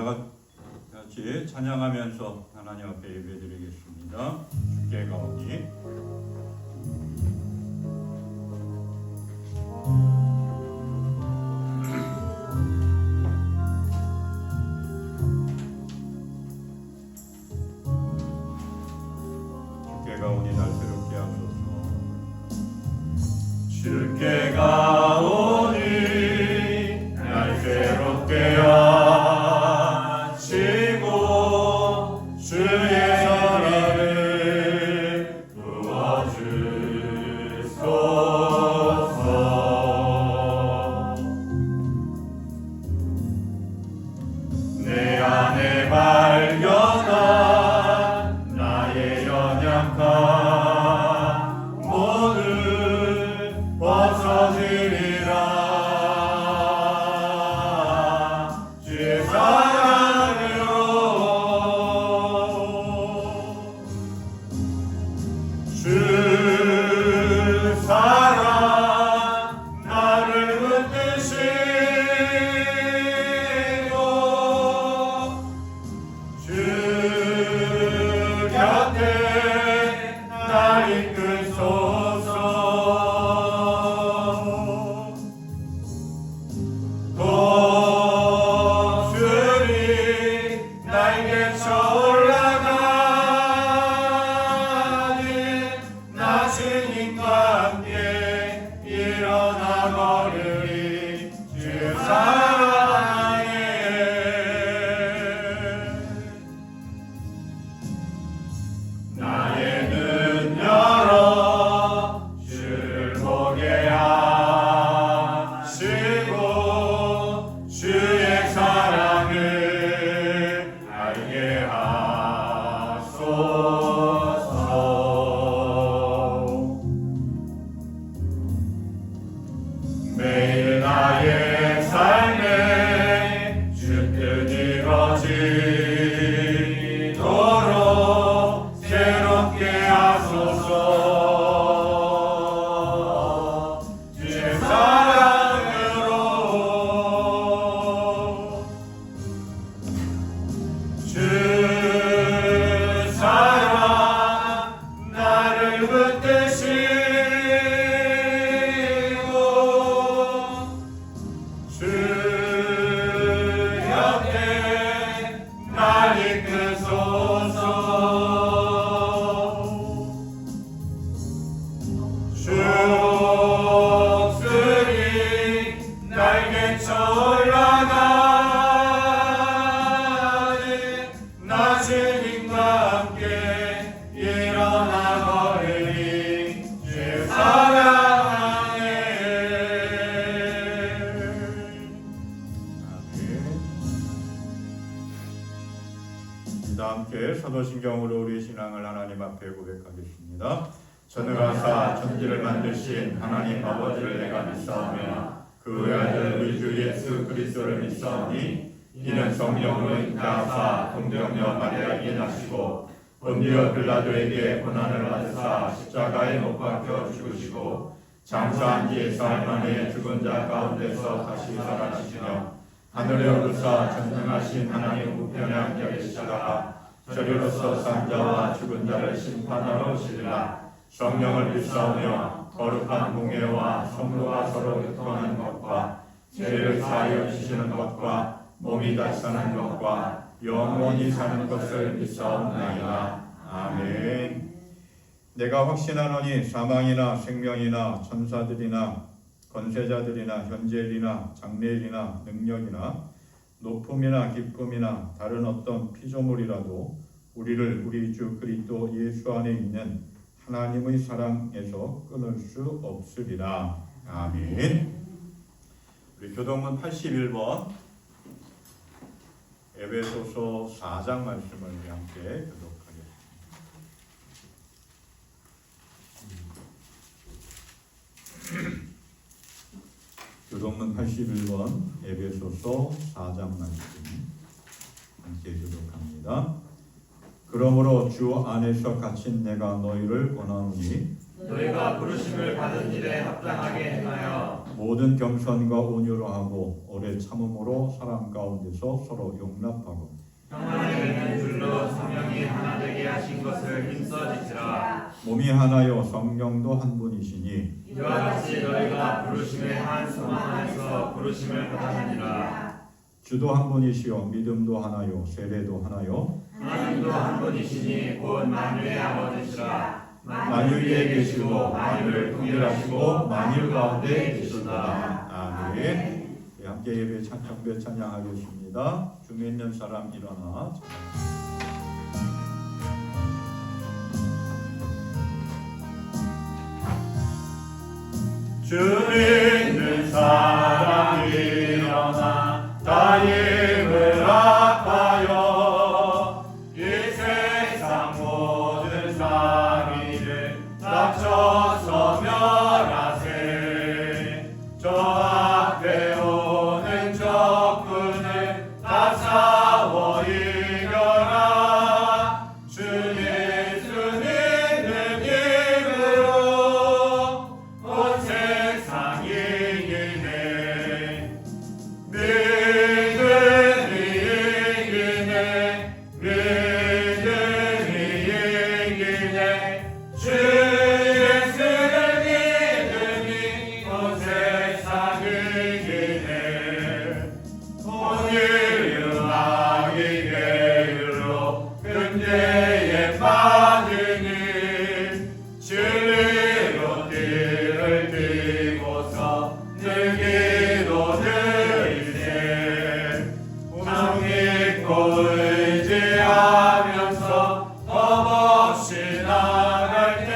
같이 찬양하면서 하나님 앞에 예배드리겠습니다. 주께 가오니 주께 가오니 날 새롭게 하소서. 주께 가오니 날 새롭게 하시고 주의 사랑을 부어주소서. 내 안에 발견한 나의 연약함 모두 벗어지리라. 주의 사랑으로 주 사랑 나를 붙드시고 주 곁에 날 이끄소서. 독수리 날개쳐 올라가니 나 주님과 함께 일어나 걸으리. 주 사랑에 나의 눈 열어 주를 보게 하시고 주의 사랑을 알게 하소서. 매일 나의 삶에 주 뜻 이루어지도록 새롭게 하소서. 주의 사랑으로 주 사랑 나를 붙드시고 주 곁에 날 이끄소서. 주 독수리 날개쳐 올라가니 나 주님과 함께 일어나 걸으리. 주 사랑에 다 함께 사도신경으로 우리 신앙을 하나님 앞에 고백하겠습니다. 전능하사 천지를 만드신 하나님 아버지를 내가 믿사오며 그 외아들 우리 주 예수 그리스도를 믿사오니 이는 성령으로 잉타하사 동정녀 마리아에게 나시고 본디오 빌라도에게 고난을 받으사 십자가에 못 박혀 죽으시고 장사한 지 4일 만에 죽은 자 가운데서 다시 살아나시며 하늘에 오르사 전능하신 하나님 우편에 앉아 계시다가 저리로서 산자와 죽은 자를 심판하러 오시리라. 성령을 믿사오며 거룩한 공예와 성도가 서로 교통하는 것과 죄를 사하여 주시는 것과 몸이 다시 사는 것과 영원히 사는 것을 믿사옵나이다. 아멘. 내가 확신하노니 사망이나 생명이나 천사들이나 권세자들이나 현재일이나 장래일이나 능력이나 높음이나 기쁨이나 다른 어떤 피조물이라도 우리를 우리 주 그리스도 예수 안에 있는 하나님의 사랑에서 끊을 수 없으리라. 아멘. 우리 교동문 81번 에베소서 4장 말씀을 우리 함께 교독하겠습니다. 교동문 81번 에베소서 4장 말씀 함께 교독합니다. 그러므로 주 안에서 갇힌 내가 너희를 권하노니 너희가 부르심을 받은 일에 합당하게 행하여 모든 겸손과 온유로 하고 오래 참음으로 사람 가운데서 서로 용납하고 몸이 하나요 성령도 한 분이시니 이와 같이 너희가 부르심의 한 소망 안에서 부르심을 받았느니라. 주도 한 분이시요 믿음도 하나요 세례도 하나요 하나님도 한 분이시니 곧 만유의 아버지시라. 만유 위에 계시고 만유를 통일하시고 만유 가운데 계시도다. 아멘. 네, 함께 예배 경배 찬양하겠습니다. 주 믿는 사람 일어나 주 믿는 사람 일어나 다 힘을 합하여 이 세상 모든 상의를 닥쳐서 멸하세. 저 앞에 오는 적군을 다 싸워 이겨라. 주 예수 믿는 힘으로 온 세상 이기네. 믿음이 이기네. 믿음이 이기네. 주 예수를 믿으니 온 세상 이기네. 온 인류 악의 계율로 근대에 빠지니 진리로 띠를 띠고서 늘기도 늘이세. 운명 믿고 의지하면서 겁없이 나갈 때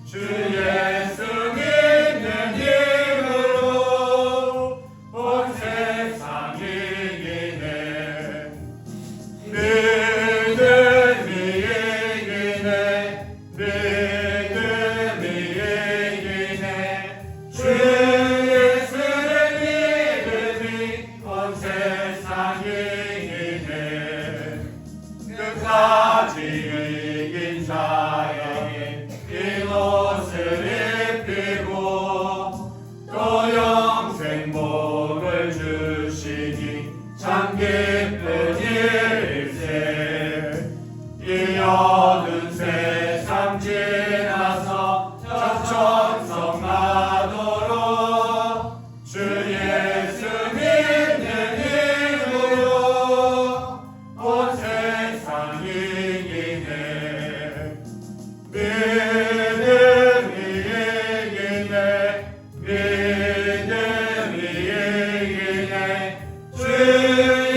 주 예수 믿는 힘으로 온 세상 이기네. 믿음이 이기네. 믿음이 이기네. 주 예수를 믿으니 온 세상 이기네. 끝까지 이긴 자에게 이 옷을 입히고 또 영생 복을 주시니 참 기쁜 일일세. 이 어두운 세상 지나서 천천성 나도록 주 예수 믿는 힘으로 온 세상 이기네. 믿음이 이기네. 믿음이 이기네. 주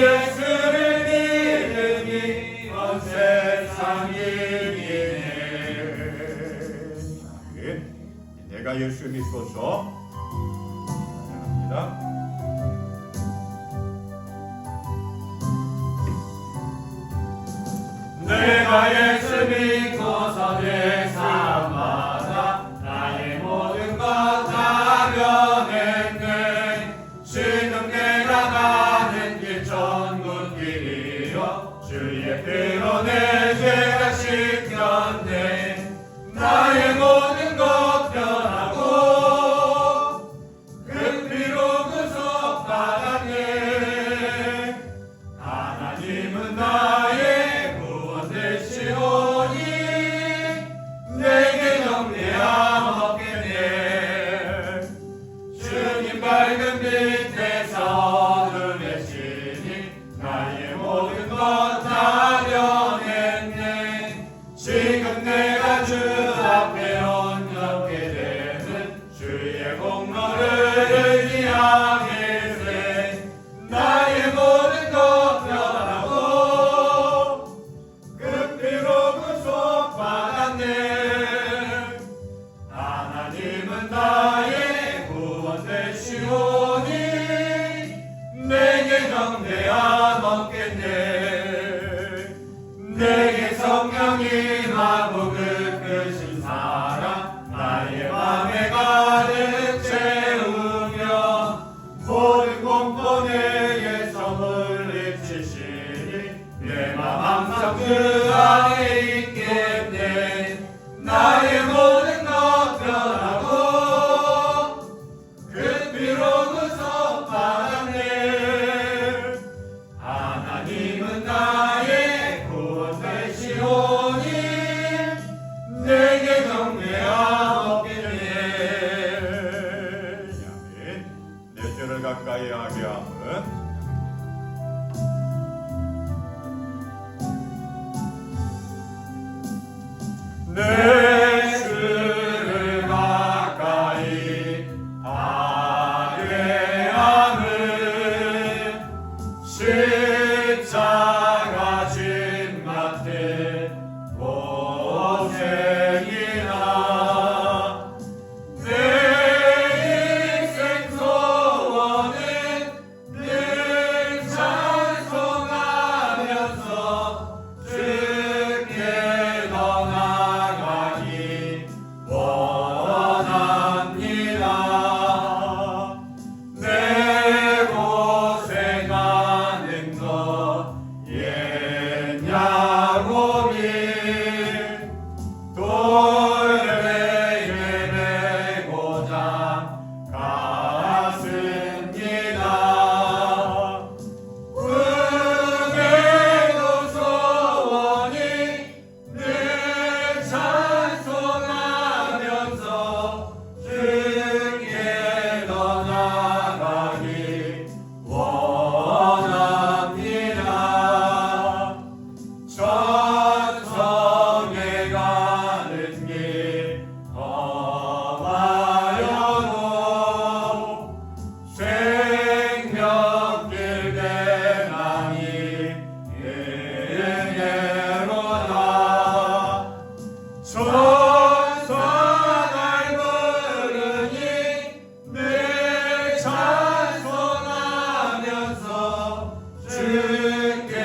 예수를 믿으니 온 세상 이기네. 내가 예수 믿고서 찬양합니다. 내가 예수 믿고서 내 삶마다 나의 모든 것 다 변했네. 지금 내가 가는 길 천국길이요 주의 피로 내 죄가 씻겼네. 나의 모든 것 변하고 그 피로 구속받았네. 하나님은 나의 구원 되시오니 내게 정죄함 없겠네. 주님 밝은 빛에서 어둠의시니 나의 모든 것 다 변했네. 지금 내가 주 앞에 온전케 되는 주의 공로를 의지하겠네. 나의 모든 것 변하고 그 피로 구속받았네. 하나님은 나의 구원 되시오니 내게 정죄함 없겠네. 내게 성령 임하고 끝끝인 사랑 나의 맘에 가득 채우며 모든 공포 내게서 물리치시니 내 맘 항상 그 안에 있겠네. 나의 모든 것 변하고 그 피로 구속받았네. 하나님은 나의 구원 되시오니 내 내 주를 가까이 하게 하는 십자가 진 같은 고생이나 내 인생 소원은 늘 찬송하면서 주께 더 나아가기 원합니다. 내 고생하는 것 옛야고비 돌베개 메고자 갔습니다. 꿈에도 소원이 늘 찬송하면서 주께 더 나아가기 원합니다. 천성에 가는 길 험하여도 생명길 대나니 은혜로다. 천사가 부르니 늘 찬송하면서 주께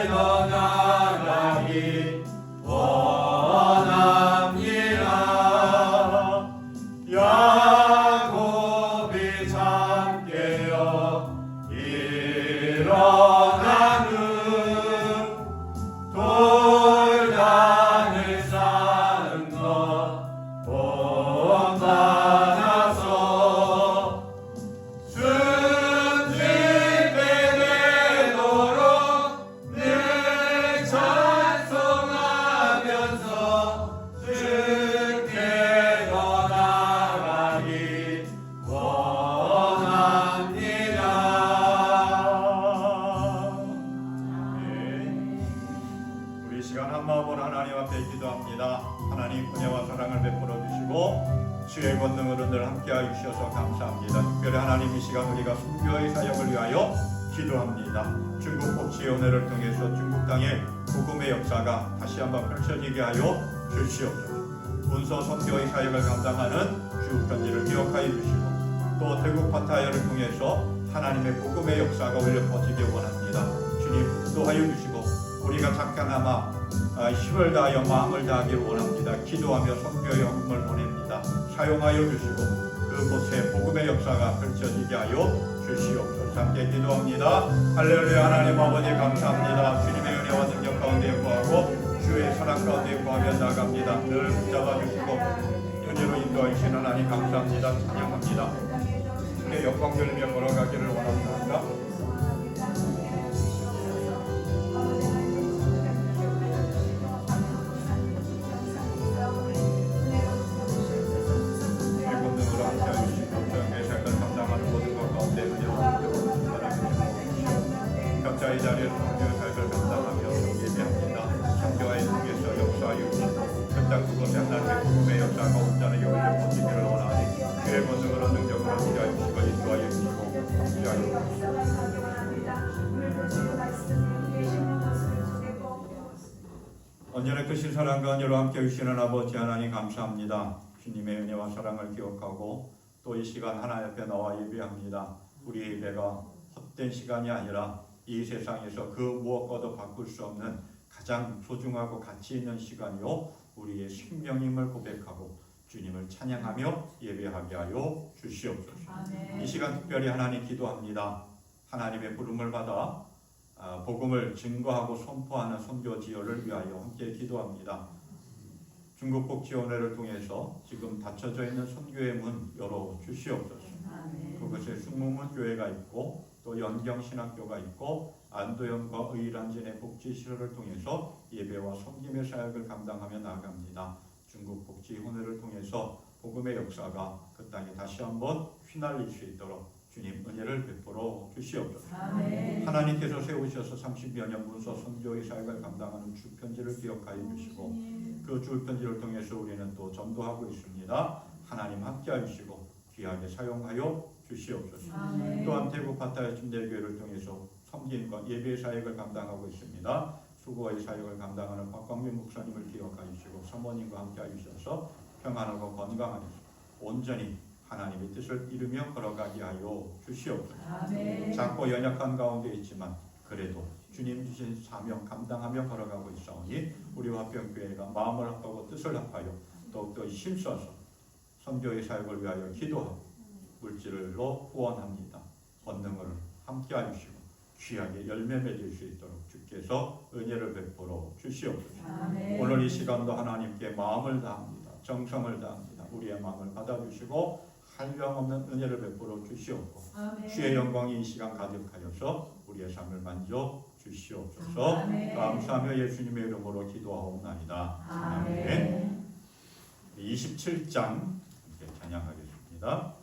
더 나아가기 원합니다. 야곱이 잠 깨어 일어난 후 돌단을 쌓은 것 본받아서 숨질 빼내도록 늘 찬송하면서 주께 더 나아가기 원합니다. 우리 시간 한 마음으로 하나님 앞에 기도합니다. 하나님 은혜와 사랑을 베풀어 주시고 주의 권능으로 늘 함께하여 주셔서 감사합니다. 특별히 하나님 이 시간 우리가 선교의 사역을 위하여 기도합니다. 중국 복지의 은혜를 통해서 중국 땅의 복음의 역사가 다시 한번 펼쳐지게 하여 주시옵소서. 문서 선교의 사역을 감당하는 주국 편지를 기억하여 주시고 또 태국 파타야를 통해서 하나님의 복음의 역사가 올려 퍼지기 원합니다. 주님 인도하여 주시고 우리가 잠깐나마 힘을 다하여 마음을 다하기를 원합니다. 기도하며 선교의 헌금을 보냅니다. 사용하여 주시고 그곳에 복음의 역사가 펼쳐지게 하여 주시옵소서. 함께 기도합니다. 할렐루야. 하나님 아버지 감사합니다. 주님의 은혜와 능력 가운데 구하고 주의 사랑 가운데 구하며 나갑니다. 늘 붙잡아 주시고 은혜로 인도하시는 하나님 감사합니다. 찬양합니다. 주의 영광 돌리며 걸어가기를 원합니다. 각자의 자리에 성교의 삶을 감당하며 예배합니다. 성교와의 통해서 역사하여 주시고 그 땅 그곳에 하나님의 복음의 역사가 온전히 열려 퍼지기를 원하니 주의 권능으로 능력으로 함께하여 주시고 인도하여 주시고 함께하여 주시고 언제나 크신 사랑과 은혜로 함께해 주시는 아버지 하나님 감사합니다. 주님의 은혜와 사랑을 기억하고 또 이 시간 하나님 앞에 나와 예배합니다. 우리의 예배가 헛된 시간이 아니라 이 세상에서 그 무엇과도 바꿀 수 없는 가장 소중하고 가치 있는 시간이요 우리의 생명임을 고백하고 주님을 찬양하며 예배하게 하여 주시옵소서. 아멘. 이 시간 특별히 하나님 기도합니다. 하나님의 부름을 받아 복음을 증거하고 선포하는 선교지열을 위하여 함께 기도합니다. 중국 복지원회를 통해서 지금 닫혀져 있는 선교의 문 열어 주시옵소서. 그곳에 숙무문 교회가 있고 또 연경신학교가 있고 안도연과 의란진의 복지시설을 통해서 예배와 섬김의 사역을 감당하며 나아갑니다. 중국 복지원회를 통해서 복음의 역사가 그 땅에 다시 한번 휘날릴 수 있도록 주님 은혜를 베풀어 주시옵소서. 아멘. 하나님께서 세우셔서 30여 년 문서 선교의 사역을 감당하는 주편지를 기억하여 주시고 그 주편지를 통해서 우리는 또 전도하고 있습니다. 하나님 함께해 주시고 귀하게 사용하여 주시옵소서. 아멘. 또한 태국 파타야 침례교회를 통해서 섬김과 예배 사역을 감당하고 있습니다. 수고의 사역을 감당하는 박광민 목사님을 기억하여 주시고 사모님과 함께해 주셔서 평안하고 건강하게 온전히 하나님의 뜻을 이루며 걸어가게 하여 주시옵소서. 아멘. 작고 연약한 가운데 있지만 그래도 주님 주신 사명 감당하며 걸어가고 있사오니 우리 화평교회가 마음을 합하고 뜻을 합하여 더욱더 힘써서 선교의 사역을 위하여 기도하고 물질로 후원합니다. 권능을 함께하여 주시고 귀하게 열매 맺을 수 있도록 주께서 은혜를 베풀어 주시옵소서. 아멘. 오늘 이 시간도 하나님께 마음을 다합니다. 정성을 다합니다. 우리의 마음을 받아주시고 한량없는 은혜를 베풀어 주시옵고 아멘. 주의 영광이 이 시간 가득하여서 우리의 삶을 만져 주시옵소서. 아멘. 감사하며 예수님의 이름으로 기도하옵나이다. 아멘. 27장 함께 찬양하겠습니다.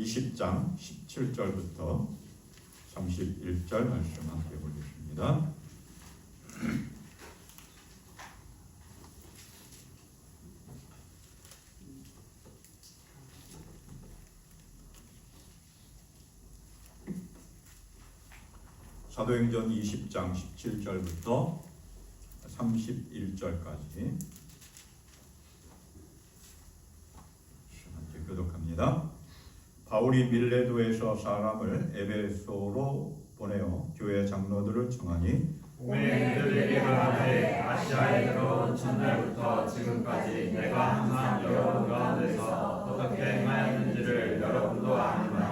20장 17절부터 31절 말씀 함께 보겠습니다. 사도행전 20장 17절부터 31절까지 함께 교독합니다. 바울이 밀레도에서 사람을 에베소로 보내어 교회 장로들을 청하니 몸의 그들에게 말하되 아시아에 들어온 첫날부터 지금까지 내가 항상 여러분 가운데서 어떻게 행하였는지를 여러분도 아느니라.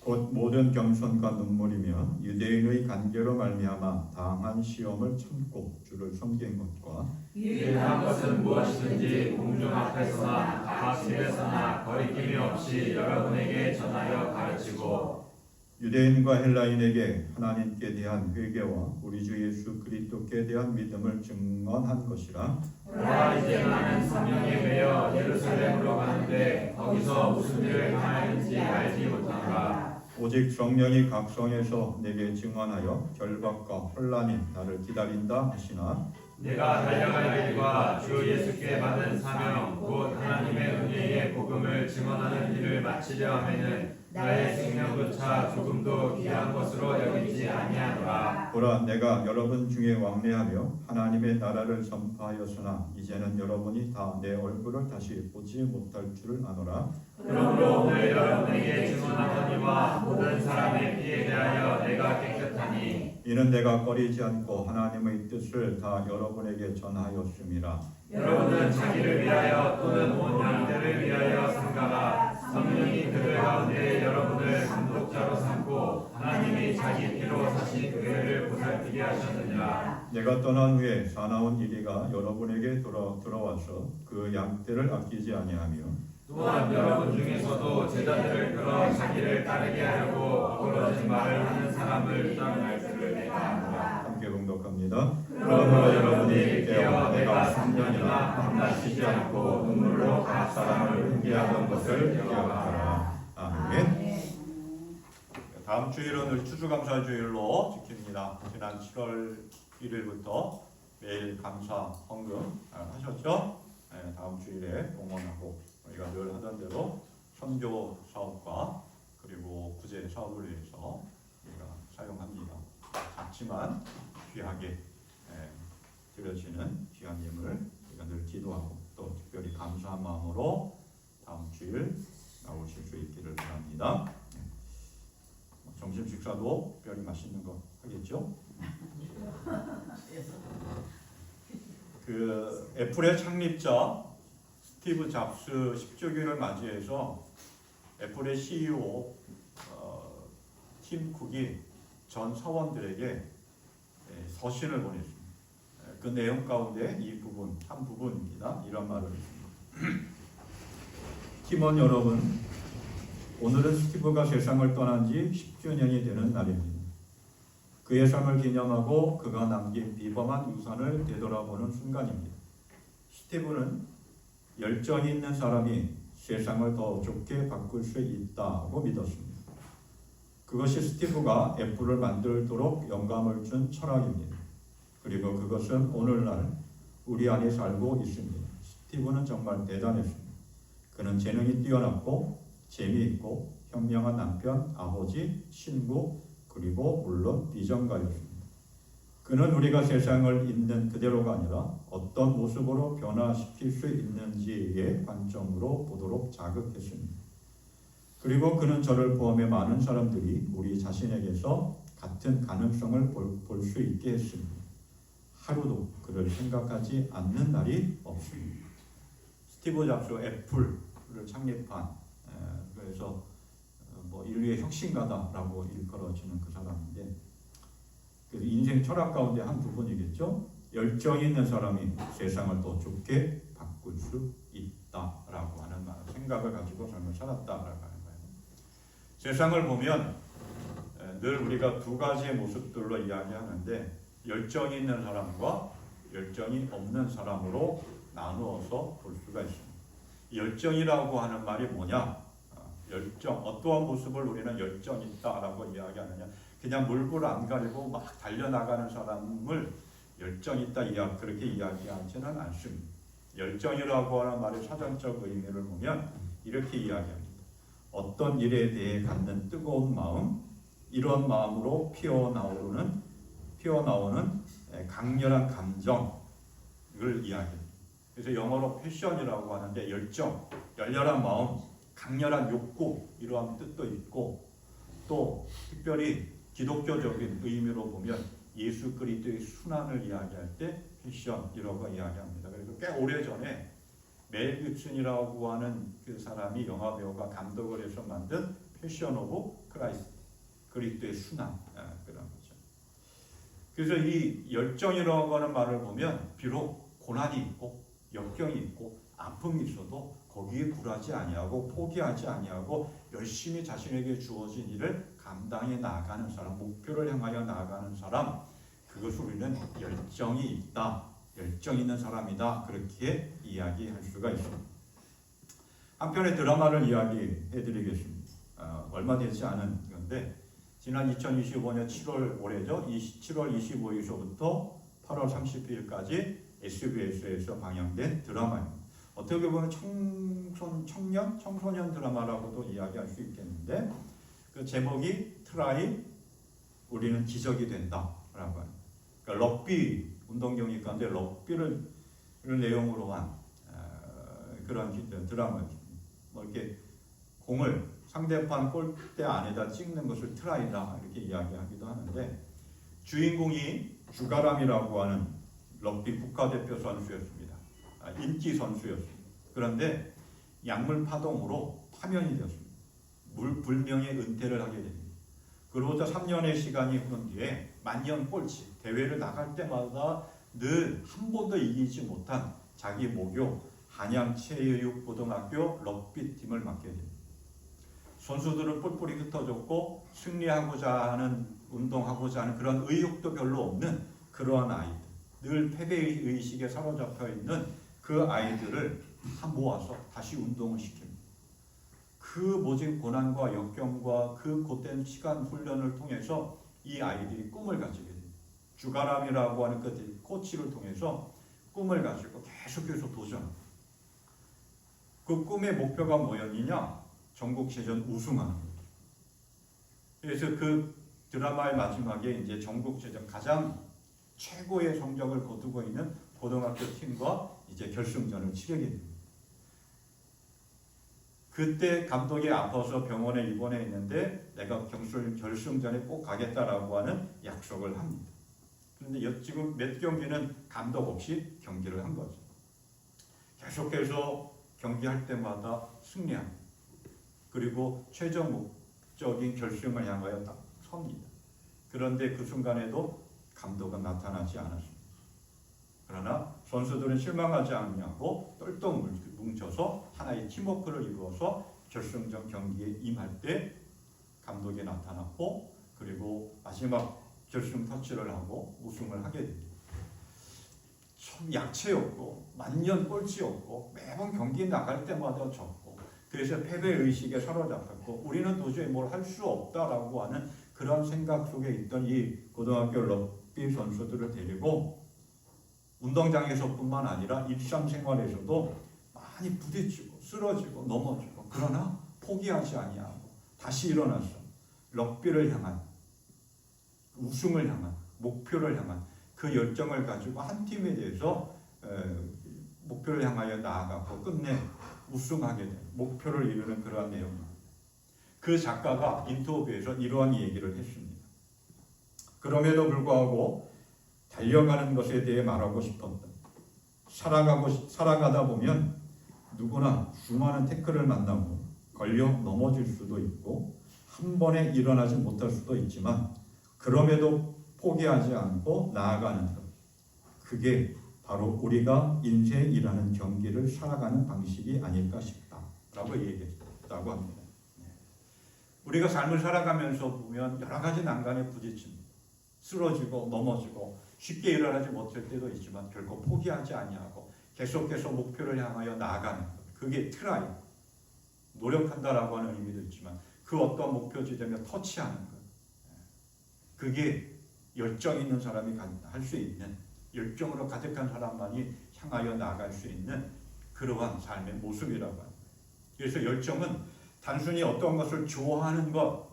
곧 모든 겸손과 눈물이며 유대인의 간계로 말미암아 당한 시험을 참고 주를 섬긴 것과 유일한 것은 무엇이든지 공중 앞에서나 각 집에서나 거리낌이 없이 여러분에게 전하여 가르치고 유대인과 헬라인에게 하나님께 대한 회개와 우리 주 예수 그리스도께 대한 믿음을 증언한 것이라. 보라 이제 나는 성령에 매여 예루살렘으로 가는데 거기서 무슨 일을 당하는지 알지 못하노라. 오직 성령이 각 성에서 내게 증언하여 결박과 혼란이 나를 기다린다 하시나 내가 달려갈 일과 주 예수께 받은 사명 곧 하나님의 은혜의 복음을 증언하는 일을 마치려 하면은 나의 생명조차 조금도 귀한 것으로 여기지 아니하노라. 보라 내가 여러분 중에 왕래하며 하나님의 나라를 선포하였으나 이제는 여러분이 다 내 얼굴을 다시 보지 못할 줄을 아노라. 그러므로 오늘 여러분에게 증언하거니와 모든 사람의 피에 대하여 내가 깨끗하니 이는 내가 꺼리지 않고 하나님의 뜻을 다 여러분에게 전하였음이라. 여러분은 자기를 위하여 또는 온 양들을 위하여 삼가라. 성령이 그들 가운데 여러분을 감독자로 삼고 하나님이 자기 피로 사신 교회를 보살피게 하셨느니라. 내가 떠난 후에 사나운 이리가 여러분에게 돌아와서 그 양떼를 아끼지 아니하며 또한 여러분 중에서도 제자들을 끌어 자기를 따르게 하려고 어그러진 말을 하는 사람을 떠날 줄을 내가 아노라. 함께 봉독합니다. 그러므로 여러분이 깨어 내가 3년이나 밤낮 쉬지 않고 눈물로 각 사람을 훈계하던 것을 기억하라. 아멘. 다음 주일은 추수감사주일로 지킵니다. 지난 7월 1일부터 매일 감사 헌금 하셨죠? 네, 다음 주일에 공헌하고 우리가 늘 하던 대로 선교 사업과 그리고 구제 사업을 위해서 우리가 사용합니다. 작지만 귀하게 드려지는 귀한 예물 우리가 늘 기도하고 또 특별히 감사한 마음으로 다음 주일 나오실 수 있기를 바랍니다. 점심 식사도 특별히 맛있는 거 하겠죠? 그 애플의 창립자 스티브 잡스 10주기를 맞이해서 애플의 CEO 팀 쿡이 전 사원들에게 서신을 보냈습니다. 그 내용 가운데 이 부분, 한 부분입니다. 이런 말을 했습니다. 팀원 여러분, 오늘은 스티브가 세상을 떠난 지 10주년이 되는 날입니다. 그의 삶을 기념하고 그가 남긴 비범한 유산을 되돌아보는 순간입니다. 스티브는 열정이 있는 사람이 세상을 더 좋게 바꿀 수 있다고 믿었습니다. 그것이 스티브가 애플을 만들도록 영감을 준 철학입니다. 그리고 그것은 오늘날 우리 안에 살고 있습니다. 스티브는 정말 대단했습니다. 그는 재능이 뛰어났고 재미있고 현명한 남편, 아버지, 친구, 그리고 물론 비전가였습니다. 그는 우리가 세상을 있는 그대로가 아니라 어떤 모습으로 변화시킬 수 있는지의 관점으로 보도록 자극했습니다. 그리고 그는 저를 포함해 많은 사람들이 우리 자신에게서 같은 가능성을 볼 수 있게 했습니다. 하루도 그를 생각하지 않는 날이 없습니다. 스티브 잡스 애플을 창립한 그래서 인류의 혁신가다라고 일컬어지는 그 사람인데 그 인생 철학 가운데 한 부분이겠죠. 열정이 있는 사람이 세상을 더 좋게 바꿀 수 있다라고 하는 생각을 가지고 삶을 살았다라고 하는 거예요. 세상을 보면 늘 우리가 두 가지의 모습들로 이야기하는데 열정이 있는 사람과 열정이 없는 사람으로 나누어서 볼 수가 있습니다. 열정이라고 하는 말이 뭐냐? 열정, 어떠한 모습을 우리는 열정 있다라고 이야기하느냐? 그냥 물불 안 가리고 막 달려나가는 사람을 열정 있다 그렇게 이야기하지는 않습니다. 열정이라고 하는 말의 사전적 의미를 보면 이렇게 이야기합니다. 어떤 일에 대해 갖는 뜨거운 마음, 이런 마음으로 피어나오는 강렬한 감정을 이야기합니다. 그래서 영어로 패션이라고 하는데 열정, 열렬한 마음, 강렬한 욕구 이러한 뜻도 있고 또 특별히 기독교적인 의미로 보면 예수 그리스도의 순환을 이야기할 때 패션이라고 이야기합니다. 그래서 꽤 오래전에 멜 깁슨이라고 하는 그 사람이 영화 배우가 감독을 해서 만든 패션 오브 크라이스트, 그리스도의 순환 그런 거죠. 그래서 이 열정이라고 하는 말을 보면 비록 고난이 있고 역경이 있고 아픔이 있어도 거기에 굴하지 아니하고 포기하지 아니하고 열심히 자신에게 주어진 일을 감당해 나아가는 사람, 목표를 향하여 나아가는 사람, 그것을 우리는 열정이 있다, 열정 있는 사람이다 그렇게 이야기할 수가 있습니다. 한편의 드라마를 이야기해드리겠습니다. 얼마 되지 않은 건데 지난 2025년 7월 올해죠. 7월 25일서부터 8월 30일까지 SBS에서 방영된 드라마입니다. 어떻게 보면 청소년 드라마라고도 이야기할 수 있겠는데 그 제목이 트라이 우리는 기적이 된다라고 합니다. 그러니까 럭비 운동 경기가인데 럭비를 내용으로 한 그런 드라마입니다. 뭐 이렇게 공을 상대방 골대 안에다 찍는 것을 트라이다 이렇게 이야기하기도 하는데 주인공이 주가람이라고 하는 럭비 국가대표 선수였습니다. 인기 선수였습니다. 그런데 약물 파동으로 파면이 되었습니다. 불명예 은퇴를 하게 됩니다. 그로부터 3년의 시간이 흐른 뒤에 만년 꼴찌 대회를 나갈 때마다 늘 한 번도 이기지 못한 자기 모교 한양체육고등학교 럭비팀을 맡게 됩니다. 선수들은 뿔뿔이 흩어졌고 승리하고자 하는 운동하고자 하는 그런 의욕도 별로 없는 그러한 아이들, 늘 패배의식에 사로잡혀 있는 그 아이들을 다 모아서 다시 운동을 시킵니다. 그 모진 고난과 역경과 그 곧된 시간 훈련을 통해서 이 아이들이 꿈을 가지게 됩니다. 주가람이라고 하는 그 코치를 통해서 꿈을 가지고 계속해서 도전합니다. 그 꿈의 목표가 뭐였느냐? 전국체전 우승하는 거죠. 그래서 그 드라마의 마지막에 이제 전국체전 가장 최고의 성적을 거두고 있는 고등학교 팀과 이제 결승전을 치르게 됩니다. 그때 감독이 아파서 병원에 입원해 있는데 내가 결승전에 꼭 가겠다라고 하는 약속을 합니다. 그런데 지금 몇 경기는 감독 없이 경기를 한 거죠. 계속해서 경기할 때마다 승리합니다. 그리고 최종 목적인 결승을 향하여 딱 섭니다. 그런데 그 순간에도 감독은 나타나지 않았습니다. 그러나 선수들은 실망하지 않냐고 똘똘 뭉쳐서 하나의 팀워크를 이루어서 결승전 경기에 임할 때 감독이 나타났고 그리고 마지막 결승 터치를 하고 우승을 하게 됩니다. 참 약체였고 만년 꼴찌였고 매번 경기 나갈 때마다 졌고 그래서 패배의식에 사로잡혔고 우리는 도저히 뭘 할 수 없다라고 하는 그런 생각 속에 있던 이 고등학교 럭비 선수들을 데리고 운동장에서뿐만 아니라 일상생활에서도 많이 부딪히고 쓰러지고 넘어지고 그러나 포기하지 아니하고 다시 일어나서 럭비를 향한 우승을 향한 목표를 향한 그 열정을 가지고 한 팀에 대해서 목표를 향하여 나아가고 끝내 우승하게 된 목표를 이루는 그러한 내용입니다. 그 작가가 인터뷰에서 이러한 얘기를 했습니다. 그럼에도 불구하고 달려가는 것에 대해 말하고 싶었다. 살아가다 보면 누구나 수많은 태클을 만나고 걸려 넘어질 수도 있고 한 번에 일어나지 못할 수도 있지만 그럼에도 포기하지 않고 나아가는 것. 그게 바로 우리가 인생이라는 경기를 살아가는 방식이 아닐까 싶다라고 얘기했다고 합니다. 우리가 삶을 살아가면서 보면 여러 가지 난간에 부딪힙니다. 쓰러지고 넘어지고 쉽게 일어나지 못할 때도 있지만 결코 포기하지 아니하고 계속해서 목표를 향하여 나아가는 것. 그게 트라이. 노력한다라고 하는 의미도 있지만 그 어떤 목표 지점에 터치하는 것. 그게 열정 있는 사람이 할 수 있는, 열정으로 가득한 사람만이 향하여 나아갈 수 있는 그러한 삶의 모습이라고 합니다. 그래서 열정은 단순히 어떤 것을 좋아하는 것,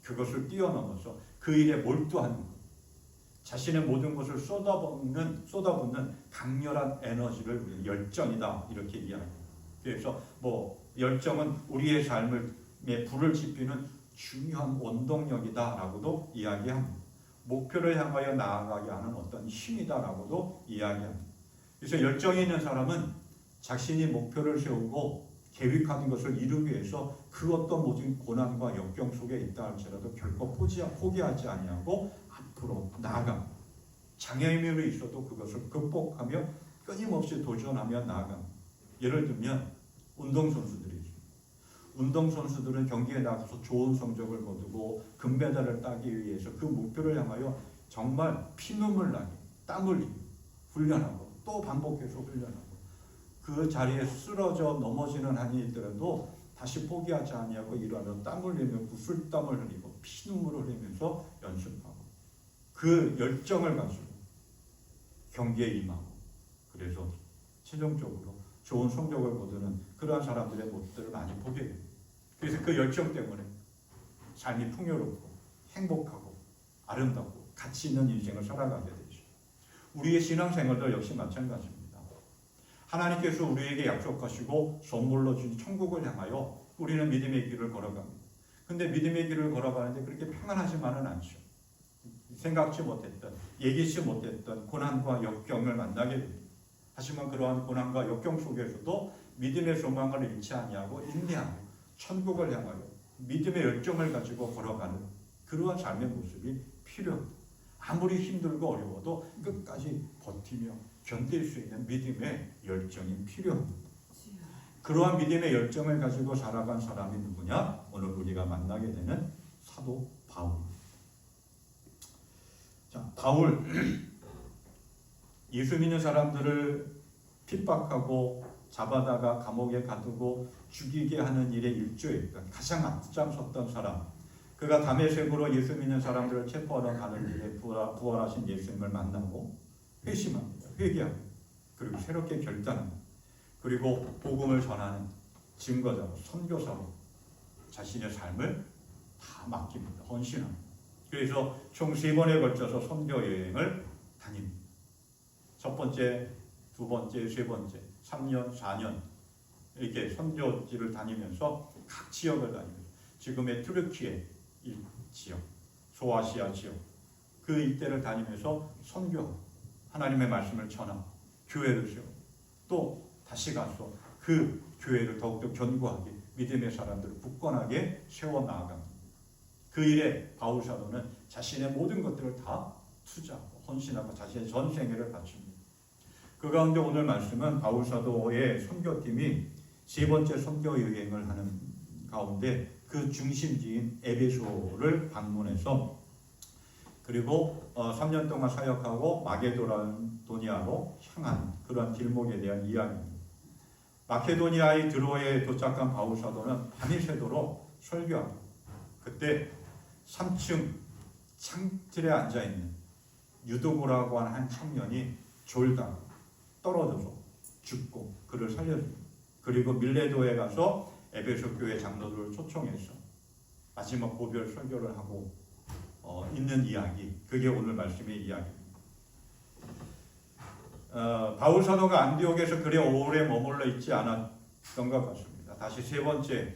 그것을 뛰어넘어서 그 일에 몰두하는 것, 자신의 모든 것을 쏟아붓는 강렬한 에너지를 우리는 열정이다 이렇게 이야기합니다. 그래서 열정은 우리의 삶에 불을 지피는 중요한 원동력이다라고도 이야기합니다. 목표를 향하여 나아가게 하는 어떤 힘이다라고도 이야기합니다. 그래서 열정이 있는 사람은 자신이 목표를 세우고 계획하는 것을 이루기 위해서 그 어떤 모든 고난과 역경 속에 있다 할지라도 결코 포기하지 아니하고 앞으로 나아갑니다. 장애인이 있어도 그것을 극복하며 끊임없이 도전하며 나아갑니다. 예를 들면 운동선수들이 있습니다. 운동선수들은 경기에 나가서 좋은 성적을 거두고 금메달을 따기 위해서 그 목표를 향하여 정말 피눈물 나게 땀 흘리고 훈련하고 또 반복해서 훈련하고 그 자리에 쓰러져 넘어지는 한이 있더라도 다시 포기하지 아니하고 일하며 땀 흘리며 구슬땀을 흘리고 피눈물을 흘리면서 연습하고 그 열정을 가지고 경기에 임하고 그래서 최종적으로 좋은 성적을 거두는 그러한 사람들의 모습들을 많이 보게 됩니다. 그래서 그 열정 때문에 삶이 풍요롭고 행복하고 아름답고 가치 있는 인생을 살아가게 되죠. 우리의 신앙생활도 역시 마찬가지입니다. 하나님께서 우리에게 약속하시고 선물로 준 천국을 향하여 우리는 믿음의 길을 걸어갑니다. 근데 믿음의 길을 걸어가는데 그렇게 평안하지만은 않죠. 생각지 못했던, 예기치 못했던 고난과 역경을 만나게 됩니다. 하지만 그러한 고난과 역경 속에서도 믿음의 소망을 잃지 아니하고 인내하고 천국을 향하여 믿음의 열정을 가지고 걸어가는 그러한 삶의 모습이 필요합니다. 아무리 힘들고 어려워도 끝까지 버티며 견딜 수 있는 믿음의 열정이 필요합니다. 그러한 믿음의 열정을 가지고 살아간 사람이 누구냐? 오늘 우리가 만나게 되는 사도 바울입니다. 자, 바울 예수 믿는 사람들을 핍박하고 잡아다가 감옥에 가두고 죽이게 하는 일에 일조했던 가장 앞장섰던 사람, 그가 다메섹으로 예수 믿는 사람들을 체포하러 가는 길에 부활하신 예수님을 만나고 회심합니다. 회개합니다. 그리고 새롭게 결단합니다. 그리고 복음을 전하는 증거자로 선교사로 자신의 삶을 다 맡깁니다. 헌신합니다. 그래서 총 3번에 걸쳐서 선교 여행을 다닙니다. 첫 번째, 두 번째, 세 번째, 3년, 4년 이렇게 선교지를 다니면서 각 지역을 다니면서 지금의 튀르키예 지역, 소아시아 지역 그 일대를 다니면서 선교하고 하나님의 말씀을 전하고 교회를 세우고 또 다시 가서 그 교회를 더욱더 견고하게 믿음의 사람들을 굳건하게 세워나갑니다. 그 일에 바울 사도는 자신의 모든 것들을 다 투자하고 헌신하고 자신의 전 생애를 바칩니다. 그 가운데 오늘 말씀은 바울 사도의 선교팀이 3번째 선교 여행을 하는 가운데 그 중심지인 에베소를 방문해서 그리고 3년 동안 사역하고 마게도니아로 향한 그런 길목에 대한 이야기입니다. 마케도니아의 드로에 도착한 바울 사도는 밤이 새도록 설교하고 그때 3층 창틀에 앉아있는 유도고라고 하는 한 청년이 졸다가 떨어져서 죽고 그를 살려줍니다. 그리고 밀레도에 가서 에베소 교회 장로들을 초청해서 마지막 고별 설교를 하고 있는 이야기, 그게 오늘 말씀의 이야기입니다. 바울 사도가 안디옥에서 그리 오래 머물러 있지 않았던 것 같습니다. 다시 3번째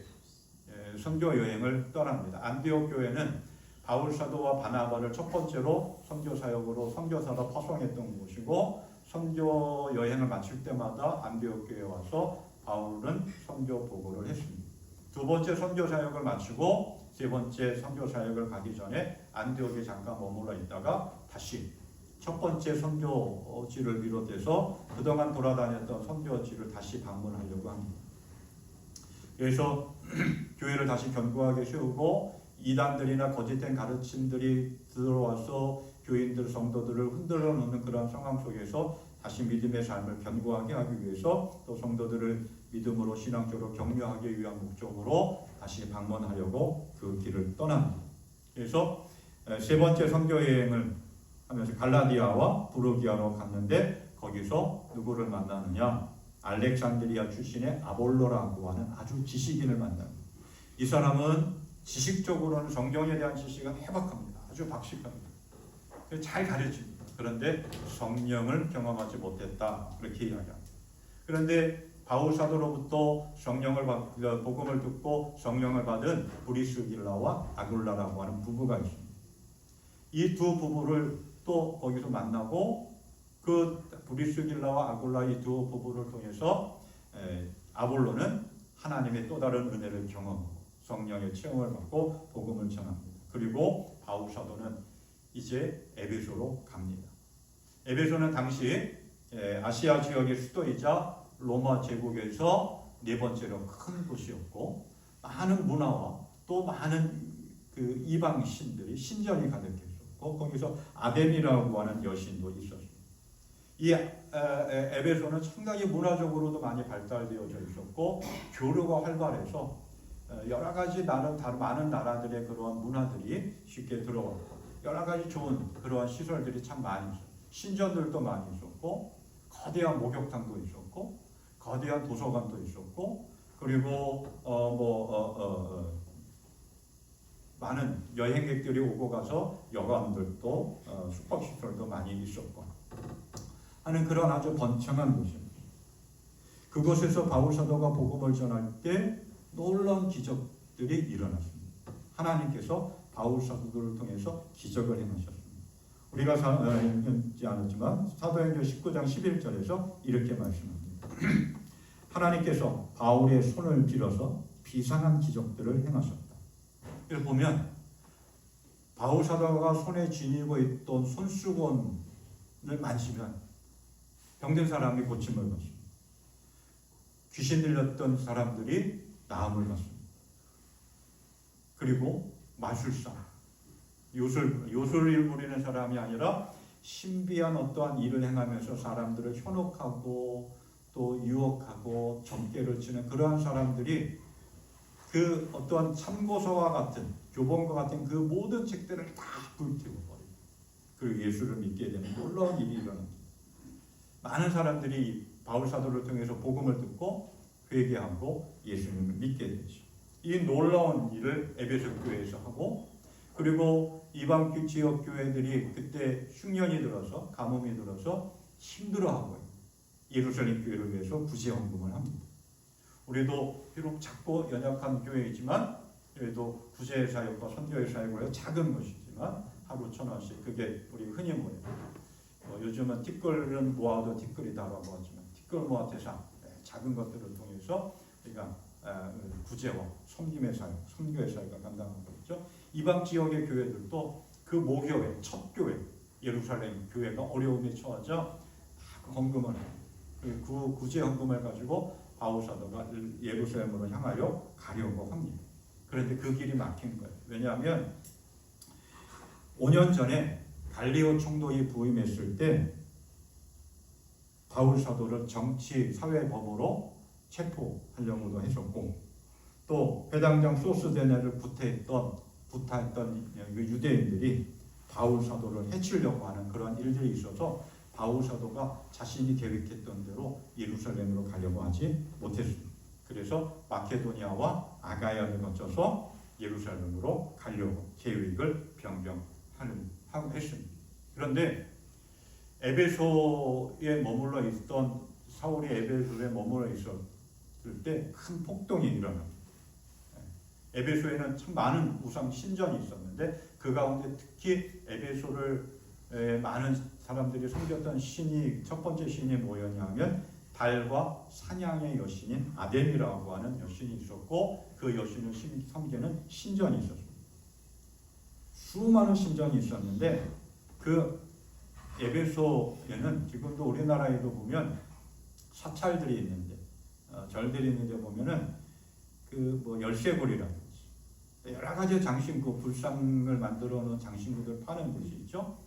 선교 여행을 떠납니다. 안디옥 교회는 바울 사도와 바나바를 첫 번째로 선교 사역으로 선교사로 파송했던 곳이고 선교 여행을 마칠 때마다 안디옥 교회에 와서 바울은 선교 보고를 했습니다. 두 번째 선교 사역을 마치고 세 번째 선교 사역을 가기 전에 안디옥에 잠깐 머물러 있다가 다시 첫 번째 선교지를 비롯해서 그동안 돌아다녔던 선교지를 다시 방문하려고 합니다. 그래서 교회를 다시 견고하게 세우고 이단들이나 거짓된 가르침들이 들어와서 교인들 성도들을 흔들어 놓는 그런 상황 속에서 다시 믿음의 삶을 견고하게 하기 위해서 또 성도들을 믿음으로 신앙적으로 격려하기 위한 목적으로 다시 방문하려고 그 길을 떠납니다. 그래서 세 번째 선교 여행을 하면서 갈라디아와 부르기아로 갔는데 거기서 누구를 만나느냐? 알렉산드리아 출신의 아볼로라고 하는 아주 지식인을 만납니다. 이 사람은 지식적으로는 성경에 대한 지식은 해박합니다. 아주 박식합니다. 잘 가르칩니다. 그런데 성령을 경험하지 못했다. 그렇게 이야기합니다. 그런데 바울 사도로부터 복음을 듣고 성령을 받은 브리스길라와 아굴라라고 하는 부부가 있습니다. 이 두 부부를 또 거기서 만나고 그 브리스길라와 아굴라 이 두 부부를 통해서 아볼로는 하나님의 또 다른 은혜를 경험하고 성령의 체험을 받고 복음을 전합니다. 그리고 바울 사도는 이제 에베소로 갑니다. 에베소는 당시 아시아 지역의 수도이자 로마 제국에서 네 번째로 큰 도시였고 많은 문화와 또 많은 그 이방 신들이 신전이 가득했었고 거기서 아덴이라고 하는 여신도 있었습니다. 이 에베소는 상당히 문화적으로도 많이 발달되어져 있었고 교류가 활발해서 여러 가지 많은 나라들의 그러한 문화들이 쉽게 들어왔고 여러 가지 좋은 그러한 시설들이 참 많이 있었고 신전들도 많이 있었고 거대한 목욕탕도 있었고 거대한 도서관도 있었고 그리고 많은 여행객들이 오고 가서 여관들도 숙박시설도 많이 있었고 하는 그런 아주 번창한 곳입니다. 그곳에서 바울 사도가 복음을 전할 때 놀라운 기적들이 일어났습니다. 하나님께서 바울 사도들을 통해서 기적을 행하셨습니다. 우리가 읽지 않았지만 사도행전 19장 11절에서 이렇게 말씀합니다. 하나님께서 바울의 손을 빌어서 비상한 기적들을 행하셨다. 이걸 보면 바울 사도가 손에 지니고 있던 손수건을 만지면 병든 사람이 고침을 받습니다. 귀신 들렸던 사람들이 나음을 받습니다. 그리고 마술사, 요술을 부리는 사람이 아니라 신비한 어떠한 일을 행하면서 사람들을 현혹하고 또 유혹하고 점괘를 치는 그러한 사람들이 그 어떠한 참고서와 같은 교본과 같은 그 모든 책들을 다 불태워 버리고 그 예수를 믿게 되는 놀라운 일이 일어납니다. 많은 사람들이 바울 사도를 통해서 복음을 듣고 회개하고 예수님을 믿게 되죠. 이 놀라운 일을 에베소 교회에서 하고 그리고 이방 지역 교회들이 그때 흉년이 들어서 가뭄이 들어서 힘들어하고 예루살렘 교회를 위해서 구제헌금을 합니다. 우리도 비록 작고 연약한 교회이지만 그래도 구제 사역과 선교의 사역을 해서 작은 것이지만 하루 1,000원씩 그게 우리 흔히 모여요. 요즘은 티끌은 모아도 티끌이다라고 하지만 티끌 모아 대상 작은 것들을 통해서 우리가 구제와 섬김의 사역, 선교의 사역을 감당하고 있죠. 이방 지역의 교회들도 그 모교회, 첫 교회, 예루살렘 교회가 어려움에 처하자 헌금을 합니다. 그 구제 헌금을 가지고 바울 사도가 예루살렘으로 향하여 가려고 합니다. 그런데 그 길이 막힌 거예요. 왜냐하면 5년 전에 갈리오 총독이 부임했을 때 바울 사도를 정치 사회범으로 체포하려고도 했었고 또 회당장 소스데네를 부타했던 유대인들이 바울 사도를 해치려고 하는 그런 일들이 있어서 바울 사도가 자신이 계획했던 대로 예루살렘으로 가려고 하지 못했습니다. 그래서 마케도니아와 아가야를 거쳐서 예루살렘으로 가려고 계획을 변경했습니다. 그런데 에베소에 머물러 있던 사울이 에베소에 머물러 있었을 때 큰 폭동이 일어납니다. 에베소에는 참 많은 우상 신전이 있었는데 그 가운데 특히 에베소를 많은 사람들이 섬겼던 신이 첫 번째 신이 뭐였냐면 달과 사냥의 여신인 아덴이라고 하는 여신이 있었고 그 여신을 섬기는 신전이 있었습니다. 수많은 신전이 있었는데 그 에베소에는 지금도 우리나라에도 보면 사찰들이 있는데 절들이 있는데 보면은 그 열쇠고리라든지 여러 가지 장신구 불상을 만들어 놓은 장신구들 파는 곳이 있죠.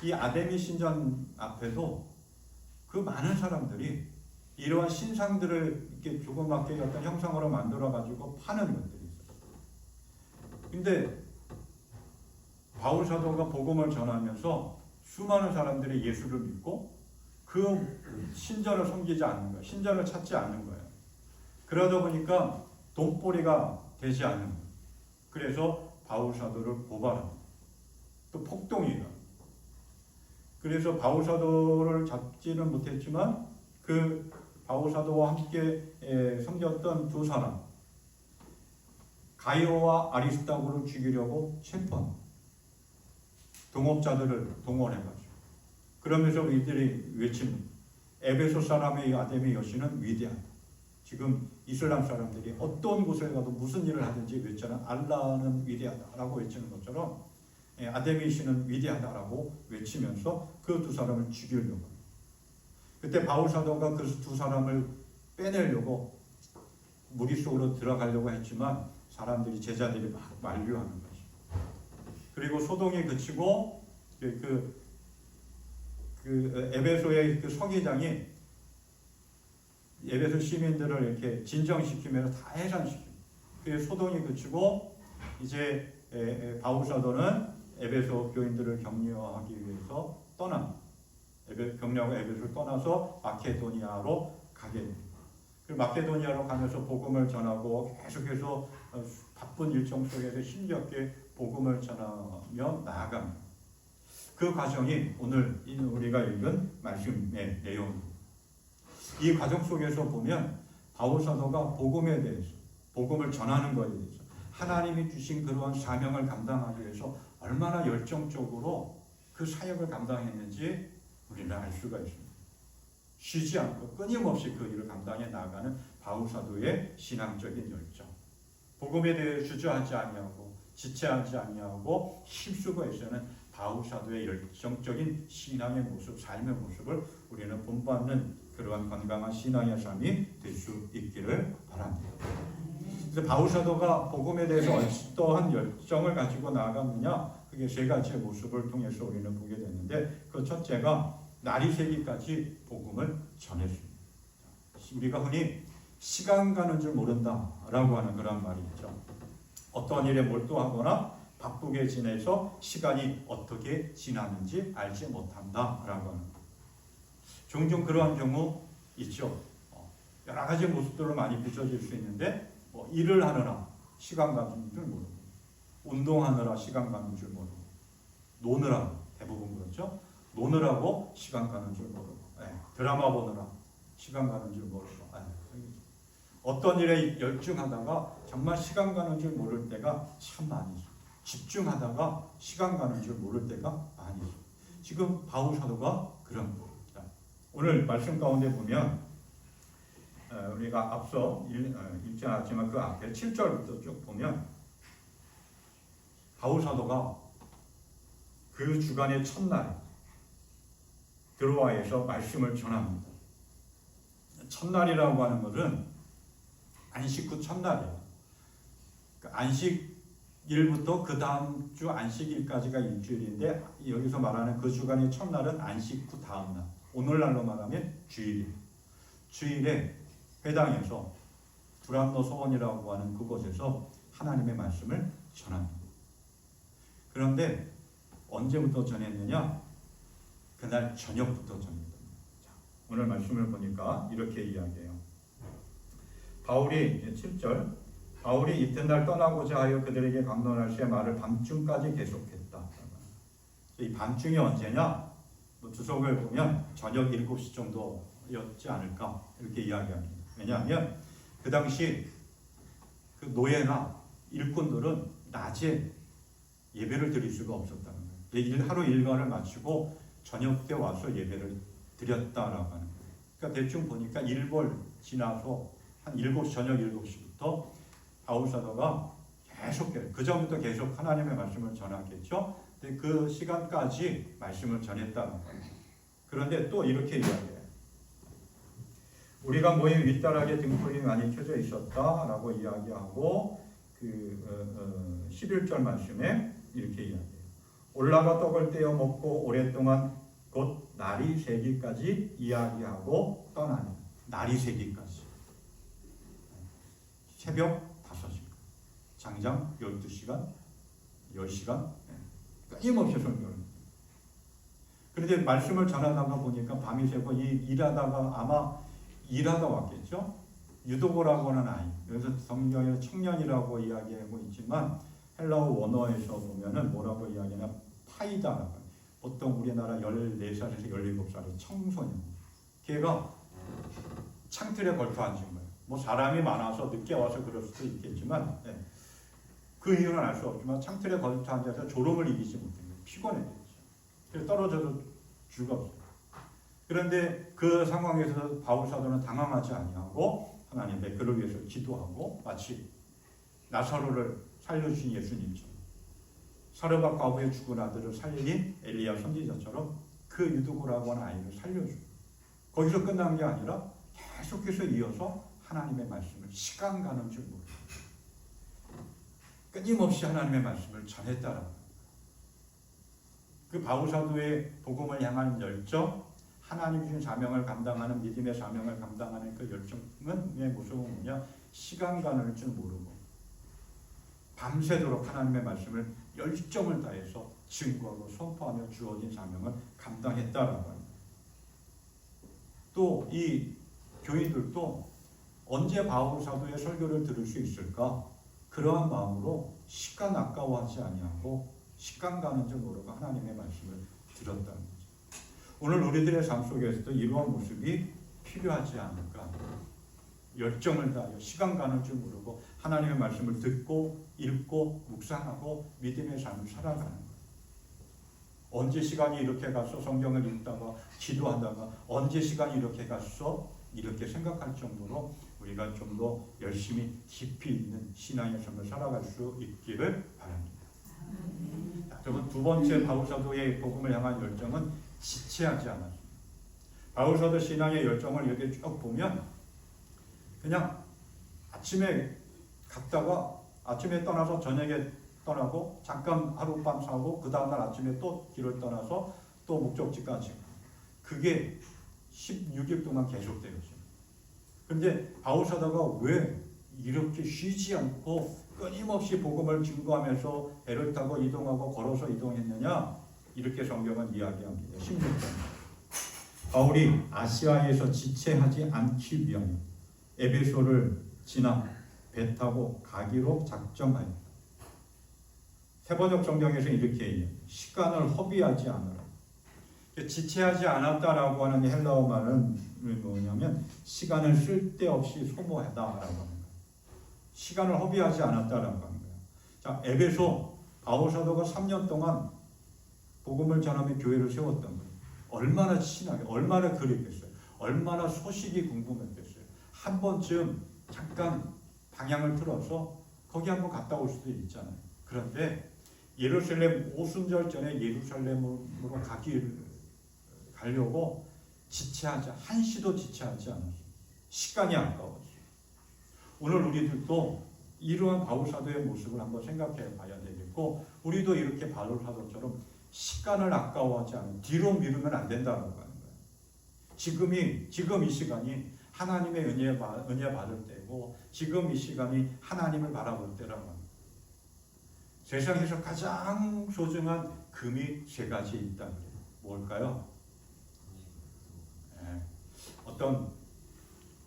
이 아데미 신전 앞에도 그 많은 사람들이 이러한 신상들을 이렇게 조그맣게 어떤 형상으로 만들어 가지고 파는 것들이 있어요. 근데 바울 사도가 복음을 전하면서 수많은 사람들이 예수를 믿고 그 신전을 섬기지 않는 거예요. 신전을 찾지 않는 거예요. 그러다 보니까 돈벌이가 되지 않는 거예요. 그래서 바울 사도를 고발합니다. 또 폭동이에요. 그래서 바울 사도를 잡지는 못했지만 그 바울 사도와 함께 섬겼던 두 사람 가이오와 아리스타고를 죽이려고 체포합니다. 동업자들을 동원해가지고 그러면서 이들이 외칩니다. 에베소 사람의 아데미 여신은 위대하다. 지금 이슬람 사람들이 어떤 곳에 가도 무슨 일을 하든지 외치는 알라는 위대하다라고 외치는 것처럼 아데미 신은 위대하다라고 외치면서 그 두 사람을 죽이려고 합니다. 그때 바울 사도가 그 두 사람을 빼내려고 무리 속으로 들어가려고 했지만 사람들이 제자들이 막 만류하는 거죠. 그리고 소동이 그치고 그 에베소의 그 서기장이 에베소 시민들을 이렇게 진정시키면서 다 해산시킵니다. 그래서 소동이 그치고 이제 바울 사도는 에베소 교인들을 격려하기 위해서 떠납니다. 격려하고 에베소를 떠나서 마케도니아로 가게 됩니다. 그리고 마케도니아로 가면서 복음을 전하고 계속해서 바쁜 일정 속에서 힘겹게 복음을 전하며 나아갑니다. 그 과정이 오늘 우리가 읽은 말씀의 내용입니다. 이 과정 속에서 보면 바울 사도가 복음에 대해서, 복음을 전하는 것에 대해서 하나님이 주신 그러한 사명을 감당하기 위해서 얼마나 열정적으로 그 사역을 감당했는지 우리는 알 수가 있습니다. 쉬지 않고 끊임없이 그 일을 감당해 나가는 바울 사도의 신앙적인 열정. 복음에 대해 주저하지 아니하고 지체하지 아니하고 힘쓰고 애쓰는 바울 사도의 열정적인 신앙의 모습, 삶의 모습을 우리는 본받는 그러한 건강한 신앙의 삶이 될 수 있기를 바랍니다. 그래서 바울 사도가 복음에 대해서 어떠한 열정을 가지고 나아갔느냐, 그게 세 가지의 모습을 통해서 우리는 보게 되는데, 그 첫째가 날이 새기까지 복음을 전했습니다. 우리가 흔히 시간 가는 줄 모른다라고 하는 그런 말이 있죠. 어떠한 일에 몰두하거나 바쁘게 지내서 시간이 어떻게 지나는지 알지 못한다라고 하는 것. 종종 그러한 경우 있죠. 여러 가지 모습들로 많이 비춰질 수 있는데 일을 하느라 시간 가는 줄 모르고, 운동하느라 시간 가는 줄 모르고, 노느라, 대부분 그렇죠. 노느라고 시간 가는 줄 모르고, 드라마 보느라 시간 가는 줄 모르고, 어떤 일에 열중하다가 정말 시간 가는 줄 모를 때가 참 많이 있어요. 집중하다가 시간 가는 줄 모를 때가 많이 있어요. 지금 바울 사도가 그런 겁니다. 오늘 말씀 가운데 보면 우리가 앞서 읽지 않았지만 그 앞에 7절부터 쭉 보면 바울 사도가 그 주간의 첫날 드로아에서 말씀을 전합니다. 첫날이라고 하는 것은 안식 후 첫날이에요. 안식일부터 그 다음 주 안식일까지가 일주일인데, 여기서 말하는 그 주간의 첫날은 안식 후 다음 날, 오늘날로 말하면 주일이에요. 주일에 회당에서 두람노 소원이라고 하는 그곳에서 하나님의 말씀을 전합니다. 그런데 언제부터 전했느냐? 그날 저녁부터 전했습니다. 오늘 말씀을 보니까 이렇게 이야기해요. 바울이 7절, 바울이 이튿날 떠나고자 하여 그들에게 강론할 시에 말을 밤중까지 계속했다. 이 밤중이 언제냐? 주석을 보면 저녁 7시 정도였지 않을까 이렇게 이야기합니다. 왜냐하면 그 당시 그 노예나 일꾼들은 낮에 예배를 드릴 수가 없었다는 거예요. 하루 일과를 마치고 저녁 때 와서 예배를 드렸다라고 하는 거예요. 그러니까 대충 보니까 일벌 지나서 한 7시, 저녁 7시부터 바울 사도가 계속해요. 그 전부터 계속 하나님의 말씀을 전하겠죠. 근데 그 시간까지 말씀을 전했다는 거예요. 그런데 또 이렇게 이야기해요. 우리가 모임 윗다락에 등불이 많이 켜져 있었다라고 이야기하고 11절 말씀에 이렇게 이야기해요. 올라가 떡을 떼어 먹고 오랫동안 곧 날이 새기까지 이야기하고 떠나니. 날이 새기까지. 새벽 5시간. 장장 12시간, 10시간. 끊임없이 설교를. 그런데 말씀을 전하다가 보니까 밤이 새고 일하다가 아마 일하다 왔겠죠. 유도고라고 하는 아이. 여기서 성경에 청년이라고 이야기하고 있지만 헬라어 원어에서 보면은 뭐라고 이야기하냐. 파이다라고. 보통 우리나라 14살에서 17살의 청소년. 걔가 창틀에 걸터 앉은 거예요. 뭐 사람이 많아서 늦게 와서 그럴 수도 있겠지만 그 이유는 알 수 없지만 창틀에 걸터 앉아서 졸음을 이기지 못한 거예요. 피곤했겠죠. 그래서 떨어져도 죽었어요. 그런데 그 상황에서 바울 사도는 당황하지 아니하고 하나님의 그를 위해서 기도하고 마치 나사로를 살려주신 예수님처럼 사르밧 과부의 죽은 아들을 살린 엘리야 선지자처럼 그 유두고라고 하는 아이를 살려주고 거기서 끝난 게 아니라 계속해서 이어서 하나님의 말씀을 시간 가는 줄 모르고 끊임없이 하나님의 말씀을 전했다라는 거예요. 그 바울 사도의 복음을 향한 열정, 하나님이 주신 사명을 감당하는 믿음의 사명을 감당하는 그 열정의 모습은 뭐냐? 시간 가는 줄 모르고 밤새도록 하나님의 말씀을 열정을 다해서 증거하고 선포하며 주어진 사명을 감당했다라고 합니다. 또 이 교인들도 언제 바울 사도의 설교를 들을 수 있을까? 그러한 마음으로 시간 아까워하지 아니하고 시간 가는 줄 모르고 하나님의 말씀을 들었다는 거죠. 오늘 우리들의 삶 속에서도 이러한 모습이 필요하지 않을까? 열정을 다하여 시간 가는 줄 모르고 하나님의 말씀을 듣고 읽고 묵상하고 믿음의 삶을 살아가는 거예요. 언제 시간이 이렇게 가서 성경을 읽다가 기도하다가 언제 시간이 이렇게 갔어? 이렇게 생각할 정도로 우리가 좀 더 열심히 깊이 있는 신앙의 삶을 살아갈 수 있기를 바랍니다. 여러분, 두 번째 바울 사도의 복음을 향한 열정은 지체하지 않았습니다. 바울 사도 신앙의 열정을 이렇게 쭉 보면 그냥 아침에 갔다가 아침에 떠나서 저녁에 떠나고 잠깐 하룻밤 사고 그 다음날 아침에 또 길을 떠나서 또 목적지까지 그게 16일 동안 계속되었어요. 그런데 바울 사도가 왜 이렇게 쉬지 않고 끊임없이 복음을 증거하면서 배를 타고 이동하고 걸어서 이동했느냐? 이렇게 성경은 이야기합니다. 16절. 바울이 아시아에서 지체하지 않기 위하여 에베소를 지나 배 타고 가기로 작정하였다. 세번역 성경에서 이렇게 얘기해요. 시간을 허비하지 않으라. 지체하지 않았다라고 하는 헬라어 말은 뭐냐면 시간을 쓸데없이 소모하다라고 하는 거예요. 시간을 허비하지 않았다라고 하는 거예요. 자, 에베소 바울 사도가 3년 동안 복음을 전하며 교회를 세웠던 거예요. 얼마나 친하게, 얼마나 그립겠어요. 얼마나 소식이 궁금했겠어요. 한 번쯤 잠깐 방향을 틀어서 거기 한번 갔다 올 수도 있잖아요. 그런데 예루살렘 오순절 전에 예루살렘으로 가려고 지체하지, 한시도 지체하지 않았어요. 시간이 아까웠어요. 오늘 우리들도 이러한 바울 사도의 모습을 한번 생각해 봐야 되겠고, 우리도 이렇게 바울 사도처럼 시간을 아까워하지 않는, 뒤로 미루면 안 된다는 거예요. 지금 이 시간이 하나님의 은혜 받을 때고, 지금 이 시간이 하나님을 바라볼 때라고 합니다. 세상에서 가장 소중한 금이 세 가지 있다. 뭘까요? 어떤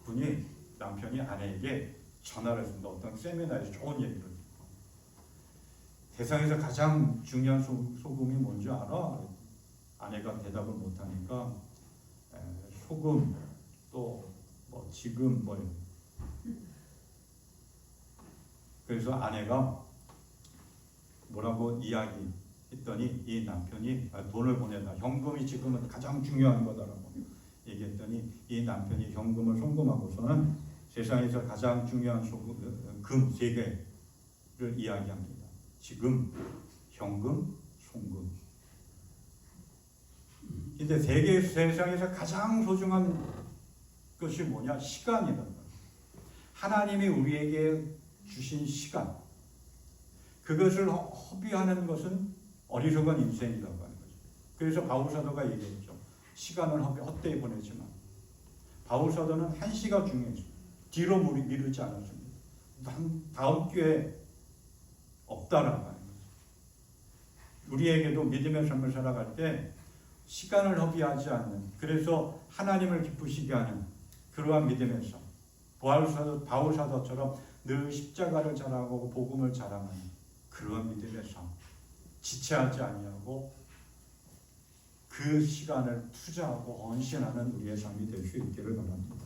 분이 남편이 아내에게 전화를 했습니다. 어떤 세미나에서 좋은 얘기를 듣고, 세상에서 가장 중요한 소금이 뭔지 알아? 아내가 대답을 못하니까 소금 또 뭐 지금 뭐 그래서 아내가 뭐라고 이야기했더니 이 남편이 돈을 보내다, 현금이 지금은 가장 중요한 거다라고 얘기했더니 이 남편이 현금을 송금하고서는 세상에서 가장 중요한 금 세 개를 이야기합니다. 지금, 현금, 송금. 근데 세상에서 가장 소중한 것이 뭐냐? 시간이라는 거예요. 하나님이 우리에게 주신 시간. 그것을 허비하는 것은 어리석은 인생이라고 하는 거죠. 그래서 바울 사도가 얘기했죠. 시간을 헛되이 보내지만 바울 사도는 한시가 중요했어요. 뒤로 미루지 않았습니다. 다음 기회에 없다라고 하는 거죠. 우리에게도 믿음의 삶을 살아갈 때 시간을 허비하지 않는, 그래서 하나님을 기쁘시게 하는 그러한 믿음의 삶, 바울 사도처럼 늘 십자가를 자랑하고 복음을 자랑하는 그러한 믿음의 삶, 지체하지 아니하고 그 시간을 투자하고 헌신하는 우리의 삶이 될 수 있기를 바랍니다.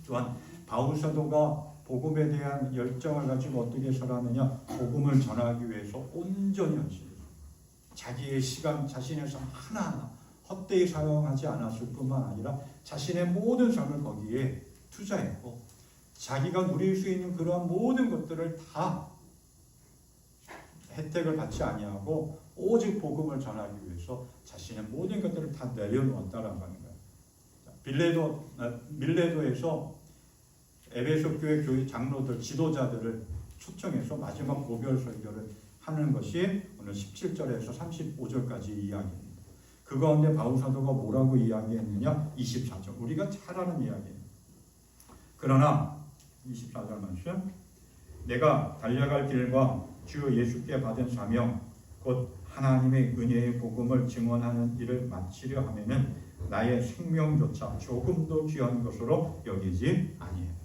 또한 바울 사도가 복음에 대한 열정을 가지고 어떻게 살았느냐, 복음을 전하기 위해서 온전히 헌신했어요. 자기의 시간, 자신의 삶 하나하나 헛되이 사용하지 않았을 뿐만 아니라 자신의 모든 삶을 거기에 투자했고, 자기가 누릴 수 있는 그러한 모든 것들을 다 혜택을 받지 아니하고 오직 복음을 전하기 위해서 자신의 모든 것들을 다 내려놓았다라고 하는 거예요. 밀레도에서 에베소 교회 장로들, 지도자들을 초청해서 마지막 고별 설교를 하는 것이 오늘 17절에서 35절까지 이야기입니다. 그 가운데 바울 사도가 뭐라고 이야기했느냐? 24절. 우리가 잘 아는 이야기예요. 그러나 24절 말씀, 내가 달려갈 길과 주 예수께 받은 사명, 곧 하나님의 은혜의 복음을 증언하는 일을 마치려 하면은 나의 생명조차 조금도 귀한 것으로 여기지 아니하리라.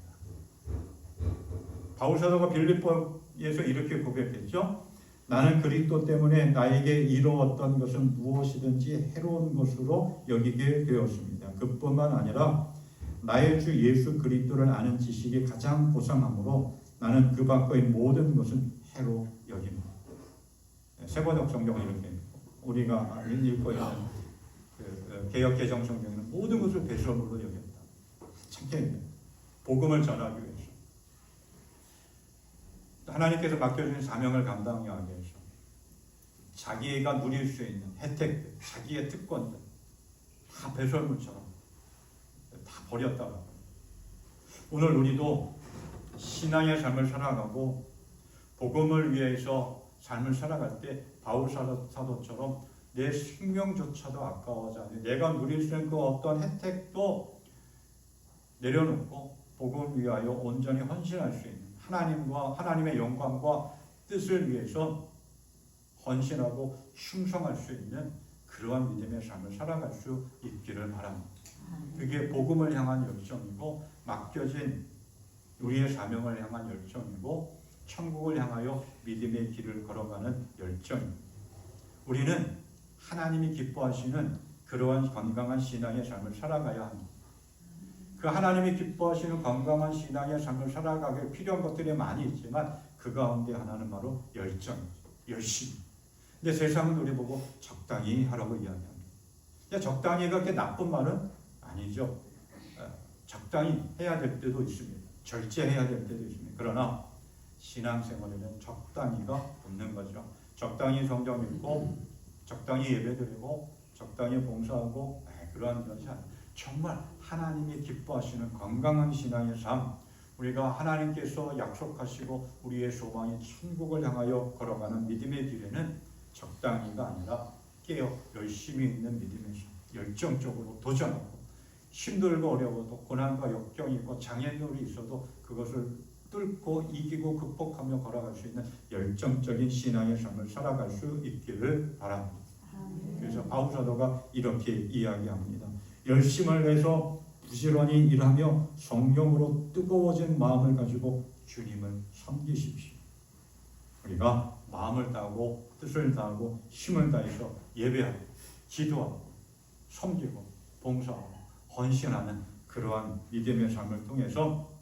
바울 사도가 빌립보에서 이렇게 고백했죠. 나는 그리스도 때문에 나에게 이루었던 것은 무엇이든지 해로운 것으로 여기게 되었습니다. 그뿐만 아니라 나의 주 예수 그리스도를 아는 지식이 가장 고상하므로 나는 그 밖의 모든 것은 해로 여깁니다. 세번역 성경은 이렇게, 우리가 읽고 있는 개역 개정 성경에는 모든 것을 배설물로 여겼다. 참게 복음을 전하기 위해서 하나님께서 맡겨주신 사명을 감당하기 위해서 자기가 누릴 수 있는 혜택들, 자기의 특권들 다 배설물처럼 다 버렸다고. 오늘 우리도 신앙의 삶을 살아가고 복음을 위해서 삶을 살아갈 때 바울 사도처럼 내 생명조차도 아까워하지 않는, 내가 누릴 수 있는 그 어떤 혜택도 내려놓고 복음을 위하여 온전히 헌신할 수 있는, 하나님의 영광과 뜻을 위해서 헌신하고 충성할 수 있는 그러한 믿음의 삶을 살아갈 수 있기를 바랍니다. 그게 복음을 향한 열정이고, 맡겨진 우리의 사명을 향한 열정이고, 천국을 향하여 믿음의 길을 걸어가는 열정입니다. 우리는 하나님이 기뻐하시는 그러한 건강한 신앙의 삶을 살아가야 합니다. 그 하나님이 기뻐하시는 건강한 신앙의 삶을 살아가기 필요한 것들이 많이 있지만 그 가운데 하나는 바로 열정이죠. 열심히. 근데 세상은 우리 보고 적당히 하라고 이야기합니다. 적당히가 그렇게 나쁜 말은 아니죠. 적당히 해야 될 때도 있습니다. 절제해야 될 때도 있습니다. 그러나 신앙생활에는 적당히가 없는 거죠. 적당히 성경 읽고, 적당히 예배드리고, 적당히 봉사하고, 그러한 것이 아니에요. 정말 하나님이 기뻐하시는 건강한 신앙의 삶, 우리가 하나님께서 약속하시고 우리의 소망이 천국을 향하여 걸어가는 믿음의 길에는 적당히가 아니라 깨어 열심히 있는 믿음의 삶, 열정적으로 도전하고, 힘들고 어려워도 고난과 역경이 있고 장애물이 있어도 그것을 뚫고 이기고 극복하며 걸어갈 수 있는 열정적인 신앙의 삶을 살아갈 수 있기를 바랍니다. 그래서 바울 사도가 이렇게 이야기합니다. 열심을 내서 부지런히 일하며 성령으로 뜨거워진 마음을 가지고 주님을 섬기십시오. 우리가 마음을 다하고 뜻을 다하고 힘을 다해서 예배하고 기도하고 섬기고 봉사하고 헌신하는 그러한 믿음의 삶을 통해서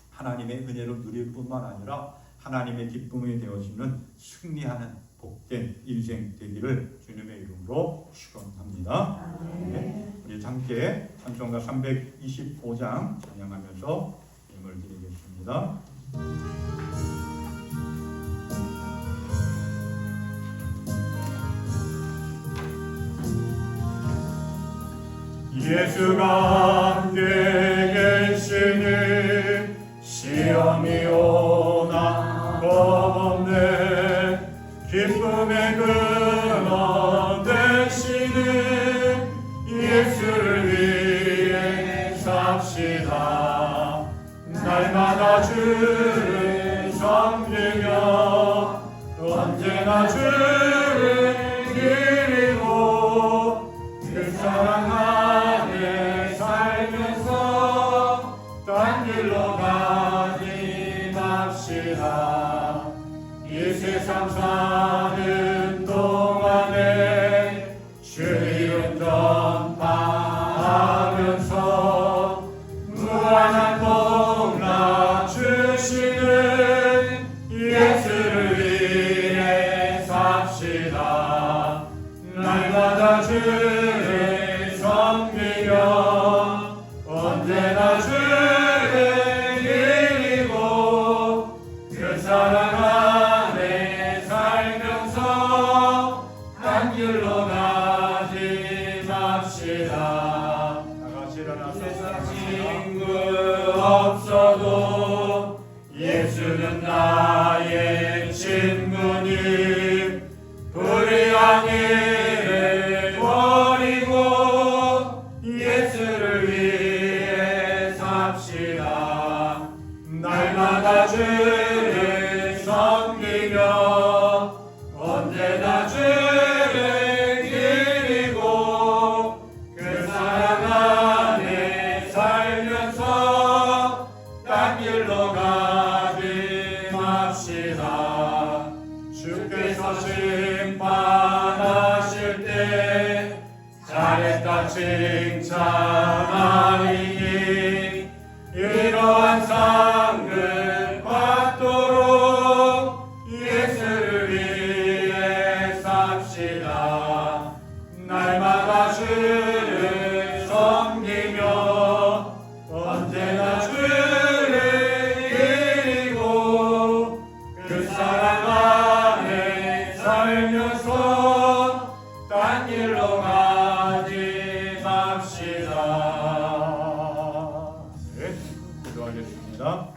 하나님의 은혜를 누릴 뿐만 아니라 하나님의 기쁨이 되어지는 승리하는 복된 인생 되기를 주님의 이름으로 축원합니다. 네. 우리 함께 찬송가 325장 찬양하면서 힘을 드리겠습니다. 예수가 함께 계시니 시험이 오나 겁없네 기쁨의 근 날마다 주를 섬기며 언제나 주를 기리고 그 사랑 안에 살면서 딴 길로 가지 맙시다. 이 세상 사는 동안에 주 이름 전파하면서 무한한 복락 주시는 예수를 위해 삽시다. 날마다 주를 섬기며 언제나 주를 기리고 그 사랑 안에 살면서 딴 길로 가지 맙시다. 다같이 일어나서 세상 친구 없어도 예수는 나의 친구니 불의한 일을 버리고 예수를 위해 삽시다. 날마다 주를 섬기며 언제나 주를 기리고 그 사랑 안에 살면서 딴 길로 가지 맙시다. 주께서 심판하실 때 잘했다 칭찬하리니 이러한 상을 받도록 예수를 위해 삽시다. 날마다 주를 섬기며 언제나 주를 기리고 그 사랑 안에 살면서 딴 길로 가지 맙시다. 네, 기도하겠습니다.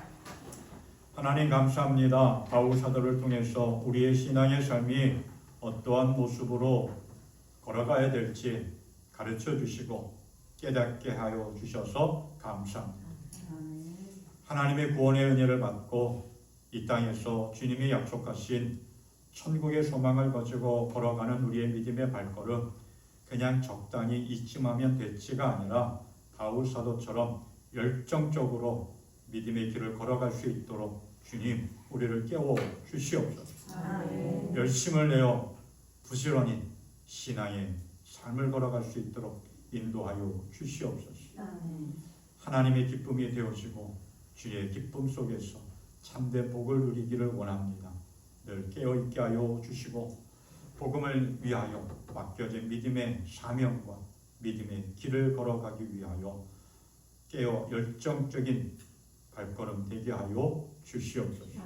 하나님 감사합니다. 바울 사도를 통해서 우리의 신앙의 삶이 어떠한 모습으로 걸어가야 될지 가르쳐 주시고 깨닫게 하여 주셔서 감사합니다. 하나님의 구원의 은혜를 받고 이 땅에서 주님이 약속하신 천국의 소망을 가지고 걸어가는 우리의 믿음의 발걸음, 그냥 적당히 잊기만 됐지가 아니라 바울 사도처럼 열정적으로 믿음의 길을 걸어갈 수 있도록 주님 우리를 깨워 주시옵소서. 열심을 내어 부지런히 신앙의 삶을 걸어갈 수 있도록 인도하여 주시옵소서. 하나님의 기쁨이 되어지고 주의 기쁨 속에서 참된 복을 누리기를 원합니다. 늘 깨어있게 하여 주시고 복음을 위하여 맡겨진 믿음의 사명과 믿음의 길을 걸어가기 위하여 깨어 열정적인 발걸음 되게 하여 주시옵소서.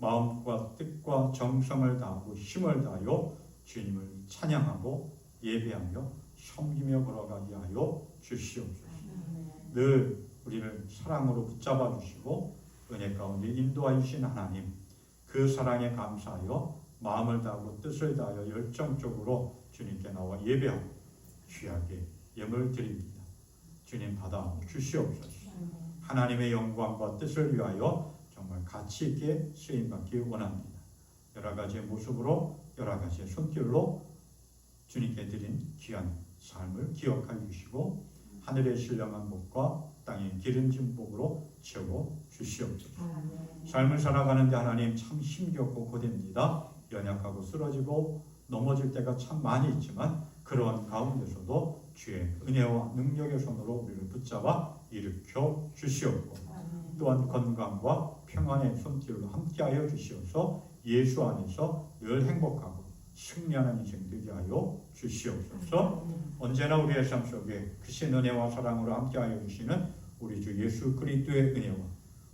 마음과 뜻과 정성을 다하고 힘을 다하여 주님을 찬양하고 예배하며 섬기며 걸어가게 하여 주시옵소서. 늘 우리를 사랑으로 붙잡아 주시고 은혜 가운데 인도하여 주신 하나님, 그 사랑에 감사하여 마음을 다하고 뜻을 다하여 열정적으로 주님께 나와 예배하고 귀하게 예물 드립니다. 주님 받아 주시옵소서. 하나님의 영광과 뜻을 위하여 정말 가치 있게 쓰임받기 원합니다. 여러 가지의 모습으로 여러 가지의 손길로 주님께 드린 귀한 삶을 기억하여 주시고 하늘의 신령한 복과 땅의 기름진 복으로 채워 주시옵소서. 삶을 살아가는데 하나님 참 힘겹고 고됩니다. 연약하고 쓰러지고 넘어질 때가 참 많이 있지만 그러한 가운데서도 주의 은혜와 능력의 손으로 우리를 붙잡아 일으켜 주시옵고 또한 건강과 평안의 손길로 함께하여 주시어서 예수 안에서 늘 행복하고 승리하는 인생 되게 하여 주시옵소서. 언제나 우리의 삶 속에 크신 은혜와 사랑으로 함께하여 주시는 우리 주 예수 그리스도의 은혜와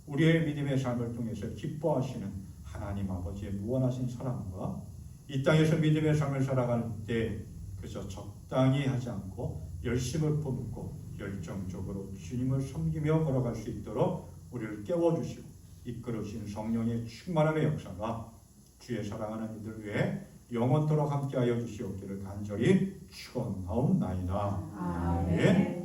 우리의 믿음의 삶을 통해서 기뻐하시는 하나님 아버지의 무한하신 사랑과 이 땅에서 믿음의 삶을 살아갈 때 그저 적당히 하지 않고 열심을 품고 열정적으로 주님을 섬기며 걸어갈 수 있도록 우리를 깨워주시고 이끌어주신 성령의 충만함의 역사가 주의 사랑하는 이들 위해 영원토록 함께하여 주시옵기를 간절히 축원하옵나이다. 아멘.